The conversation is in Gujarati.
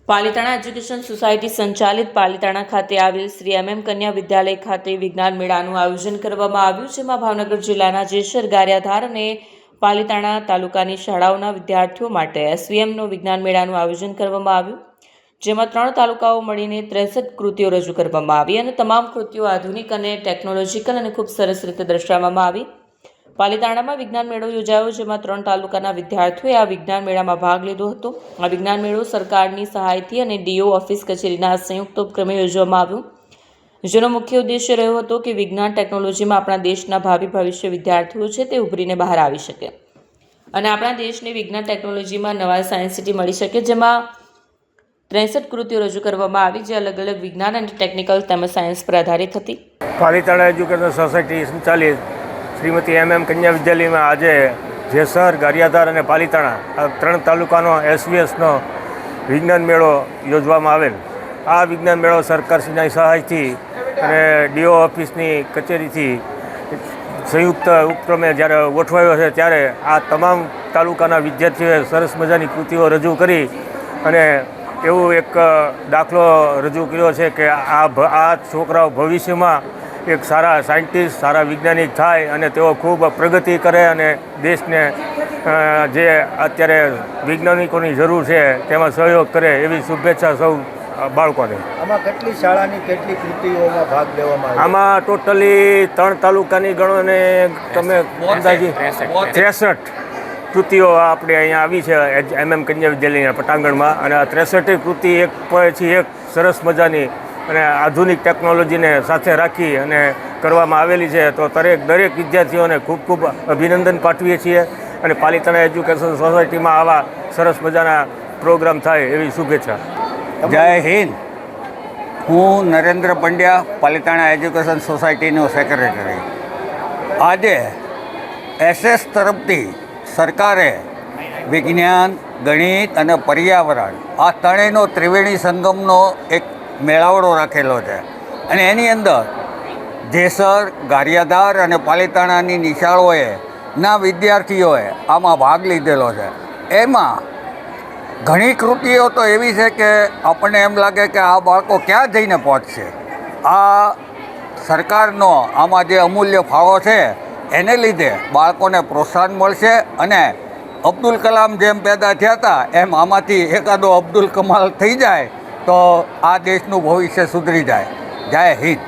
પાલિતાણા એજ્યુકેશન સોસાયટી સંચાલિત પાલિતાણા ખાતે આવેલ શ્રી MM કન્યા વિદ્યાલય ખાતે વિજ્ઞાન મેળાનું આયોજન કરવામાં આવ્યું, જેમાં ભાવનગર જિલ્લાના જેસર, ગારિયાધાર અને પાલિતાણા તાલુકાની શાળાઓના વિદ્યાર્થીઓ માટે SVMનો વિજ્ઞાન મેળાનું આયોજન કરવામાં આવ્યું, જેમાં 3 તાલુકાઓ મળીને 63 કૃતિઓ રજૂ કરવામાં આવી અને તમામ કૃતિઓ આધુનિક અને ટેકનોલોજીકલ અને ખૂબ સરસ રીતે દર્શાવવામાં આવી. પાલિતાણામાં વિજ્ઞાન મેળો યોજાયો, જેમાં 3 તાલુકાના વિદ્યાર્થીઓએ આ વિજ્ઞાન મેળામાં ભાગ લીધો હતો. આ વિજ્ઞાન મેળો સરકારની સહાયથી અને DO ઓફિસ કચેરીના સંયુક્ત ઉપક્રમે યોજવામાં આવ્યો, જેનો મુખ્ય ઉદ્દેશ્ય રહ્યો હતો કે વિજ્ઞાન ટેકનોલોજીમાં આપણા દેશના ભાવિ ભવિષ્ય વિદ્યાર્થીઓ છે તે ઉભરીને બહાર આવી શકે અને આપણા દેશને વિજ્ઞાન ટેકનોલોજીમાં નવા સાયન્સ સિટી મળી શકે, જેમાં 63 કૃતિઓ રજૂ કરવામાં આવી, જે અલગ અલગ વિજ્ઞાન અને ટેકનિકલ તેમજ સાયન્સ પર આધારિત હતી. પાલિતાણા એજ્યુકેશન સોસાયટી સંચાલિત શ્રીમતી MM કન્યા વિદ્યાલયમાં આજે જેસર, ગારિયાધાર અને પાલિતાણા આ 3 તાલુકાનો SVSનો વિજ્ઞાન મેળો યોજવામાં આવેલ. આ વિજ્ઞાન મેળો સરકારશ્રીની સહાયથી અને DO ઓફિસની કચેરીથી સંયુક્ત ઉપક્રમે જ્યારે ગોઠવાયો છે, ત્યારે આ તમામ તાલુકાના વિદ્યાર્થીઓએ સરસ મજાની કૃતિઓ રજૂ કરી અને એવું એક દાખલો રજૂ કર્યો છે કે આ છોકરાઓ ભવિષ્યમાં એક સારા સાયન્ટિસ્ટ, સારા વૈજ્ઞાનિક થાય અને તેઓ ખૂબ પ્રગતિ કરે અને દેશને જે અત્યારે વૈજ્ઞાનિકોની જરૂર છે તેમાં સહયોગ કરે એવી શુભેચ્છા સૌ બાળકોને. આમાં કેટલી શાળાની કેટલી કૃતિઓમાં ભાગ લેવામાં આવે? આમાં ટોટલી 3 તાલુકાની ગણો અને તમે અંદાજી 63 કૃતિઓ આપણે અહીંયા આવી છે MM કન્યા વિદ્યાલયના પટાંગણમાં, અને આ 63 કૃતિ એક પછી એક સરસ મજાની અને આધુનિક ટેકનોલોજીને સાથે રાખી અને કરવામાં આવેલી છે. તો દરેક વિદ્યાર્થીઓને ખૂબ ખૂબ અભિનંદન પાઠવીએ છીએ અને પાલિતાણા એજ્યુકેશન સોસાયટીમાં આવા સરસ મજાના પ્રોગ્રામ થાય એવી શુભેચ્છા. જય હિન્દ. હું નરેન્દ્ર પંડ્યા, પાલિતાણા એજ્યુકેશન સોસાયટીનો સેક્રેટરી. આજે SS તરફથી સરકારે વિજ્ઞાન, ગણિત અને પર્યાવરણ આ ત્રણેયનો ત્રિવેણી સંગમનો એક મેળાવડો રાખેલો છે અને એની અંદર જેસર, ગારિયાધાર અને પાલિતાણાની નિશાળોએ ના વિદ્યાર્થીઓએ આમાં ભાગ લીધેલો છે. એમાં ઘણી કૃતિઓ તો એવી છે કે આપણને એમ લાગે કે આ બાળકો ક્યાં જઈને પહોંચશે. આ સરકારનો આમાં જે અમૂલ્ય ફાળો છે એને લીધે બાળકોને પ્રોત્સાહન મળશે અને અબ્દુલ કલામ જેમ પેદા થયા હતા એમ આમાંથી એકાદો અબ્દુલ કમાલ થઈ જાય તો આ દેશનું ભવિષ્ય સુધરી જાય. જય હિન્દ.